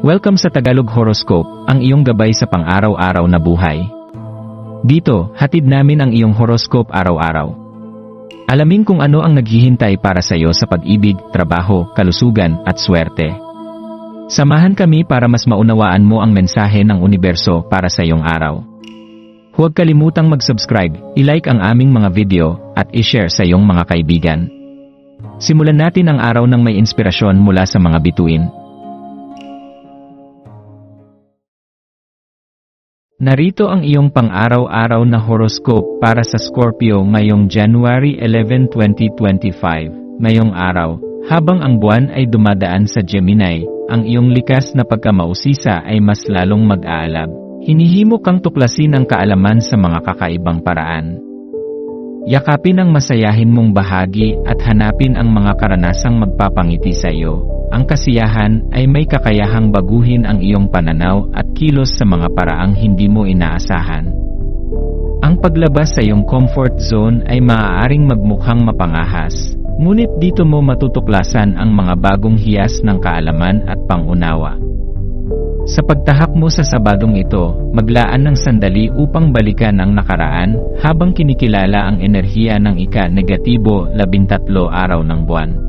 Welcome sa Tagalog Horoscope, ang iyong gabay sa pang-araw-araw na buhay. Dito, hatid namin ang iyong horoscope araw-araw. Alamin kung ano ang naghihintay para sa iyo sa pag-ibig, trabaho, kalusugan, at swerte. Samahan kami para mas maunawaan mo ang mensahe ng universo para sa iyong araw. Huwag kalimutang mag-subscribe, i-like ang aming mga video, at i-share sa iyong mga kaibigan. Simulan natin ang araw ng may inspirasyon mula sa mga bituin. Narito ang iyong pang-araw-araw na horoscope para sa Scorpio ngayong January 11, 2025. Ngayong araw, habang ang buwan ay dumadaan sa Gemini, ang iyong likas na pagkamausisa ay mas lalong mag-aalab. Hinihimok kang tuklasin ang kaalaman sa mga kakaibang paraan. Yakapin ang masayahin mong bahagi at hanapin ang mga karanasang magpapangiti sa iyo. Ang kasiyahan ay may kakayahang baguhin ang iyong pananaw at kilos sa mga paraang hindi mo inaasahan. Ang paglabas sa iyong comfort zone ay maaaring magmukhang mapangahas, ngunit dito mo matutuklasan ang mga bagong hiyas ng kaalaman at pangunawa. Sa pagtahak mo sa Sabadong ito, maglaan ng sandali upang balikan ang nakaraan habang kinikilala ang enerhiya ng ika-negatibo 13 araw ng buwan.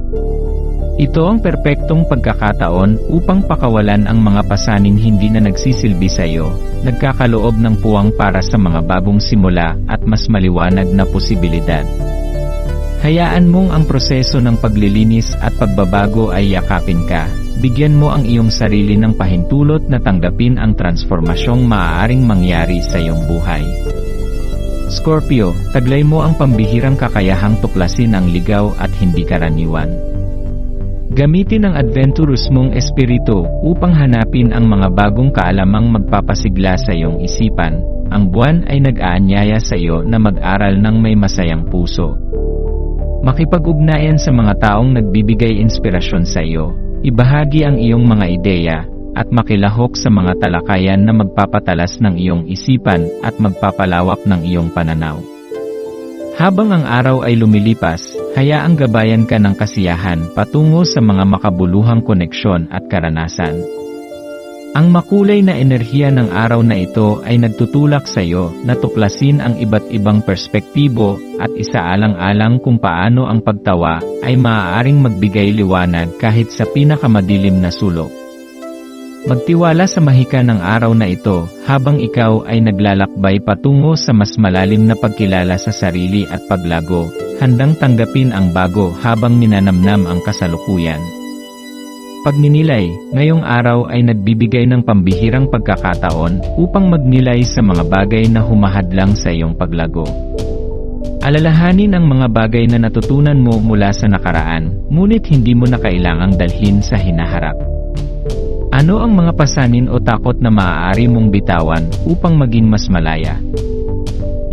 Ito ang perpektong pagkakataon upang pakawalan ang mga pasaning hindi na nagsisilbi sa iyo, nagkakaloob ng puwang para sa mga bagong simula at mas maliwanag na posibilidad. Hayaan mong ang proseso ng paglilinis at pagbabago ay yakapin ka. Bigyan mo ang iyong sarili ng pahintulot na tanggapin ang transformasyong maaaring mangyari sa iyong buhay. Scorpio, taglay mo ang pambihirang kakayahang tuklasin ang ligaw at hindi karaniwan. Gamitin ang adventurous mong espiritu upang hanapin ang mga bagong kaalamang magpapasigla sa iyong isipan. Ang buwan ay nag-aanyaya sa iyo na mag-aral ng may masayang puso. Makipag-ugnayan sa mga taong nagbibigay inspirasyon sa iyo. Ibahagi ang iyong mga ideya, at makilahok sa mga talakayan na magpapatalas ng iyong isipan at magpapalawak ng iyong pananaw. Habang ang araw ay lumilipas, hayaang gabayan ka ng kasiyahan patungo sa mga makabuluhang koneksyon at karanasan. Ang makulay na enerhiya ng araw na ito ay nagtutulak sa iyo na tuklasin ang iba't ibang perspektibo at isaalang-alang kung paano ang pagtawa ay maaaring magbigay liwanag kahit sa pinakamadilim na sulok. Magtiwala sa mahika ng araw na ito habang ikaw ay naglalakbay patungo sa mas malalim na pagkilala sa sarili at paglago, handang tanggapin ang bago habang ninanamnam ang kasalukuyan. Pagninilay, ngayong araw ay nagbibigay ng pambihirang pagkakataon upang magnilay sa mga bagay na humahadlang sa iyong paglago. Alalahanin ang mga bagay na natutunan mo mula sa nakaraan, ngunit hindi mo na kailangang dalhin sa hinaharap. Ano ang mga pasanin o takot na maaari mong bitawan upang maging mas malaya?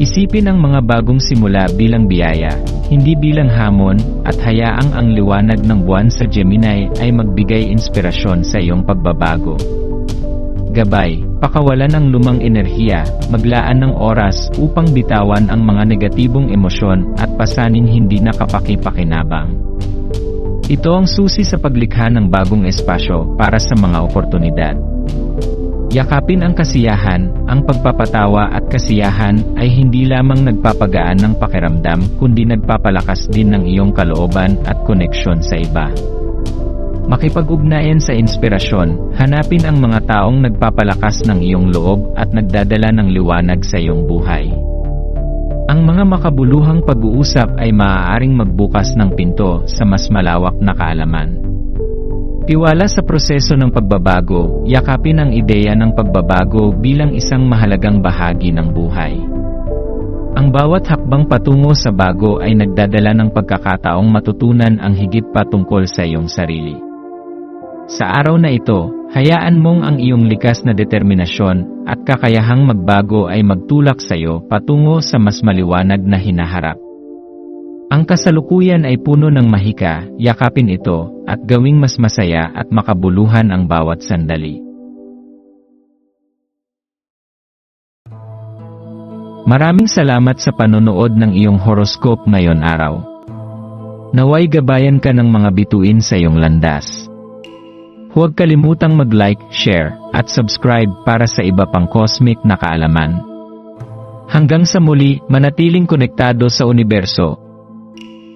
Isipin ang mga bagong simula bilang biyaya, hindi bilang hamon, at hayaang ang liwanag ng buwan sa Gemini ay magbigay inspirasyon sa iyong pagbabago. Gabay, pakawalan ng lumang enerhiya, maglaan ng oras upang bitawan ang mga negatibong emosyon at pasaning hindi nakapaki-pakinabang. Ito ang susi sa paglikha ng bagong espasyo para sa mga oportunidad. Yakapin ang kasiyahan, ang pagpapatawa at kasiyahan ay hindi lamang nagpapagaan ng pakiramdam kundi nagpapalakas din ng iyong kalooban at koneksyon sa iba. Makipag-ugnayan sa inspirasyon, hanapin ang mga taong nagpapalakas ng iyong loob at nagdadala ng liwanag sa iyong buhay. Ang mga makabuluhang pag-uusap ay maaaring magbukas ng pinto sa mas malawak na kaalaman. Tiwala sa proseso ng pagbabago, yakapin ang ideya ng pagbabago bilang isang mahalagang bahagi ng buhay. Ang bawat hakbang patungo sa bago ay nagdadala ng pagkakataong matutunan ang higit pa tungkol sa iyong sarili. Sa araw na ito, hayaan mong ang iyong likas na determinasyon at kakayahang magbago ay magtulak sa iyo patungo sa mas maliwanag na hinaharap. Ang kasalukuyan ay puno ng mahika, yakapin ito, at gawing mas masaya at makabuluhan ang bawat sandali. Maraming salamat sa panonood ng iyong horoscope ngayon araw. Naway gabayan ka ng mga bituin sa iyong landas. Huwag kalimutang mag-like, share, at subscribe para sa iba pang cosmic na kaalaman. Hanggang sa muli, manatiling konektado sa universo.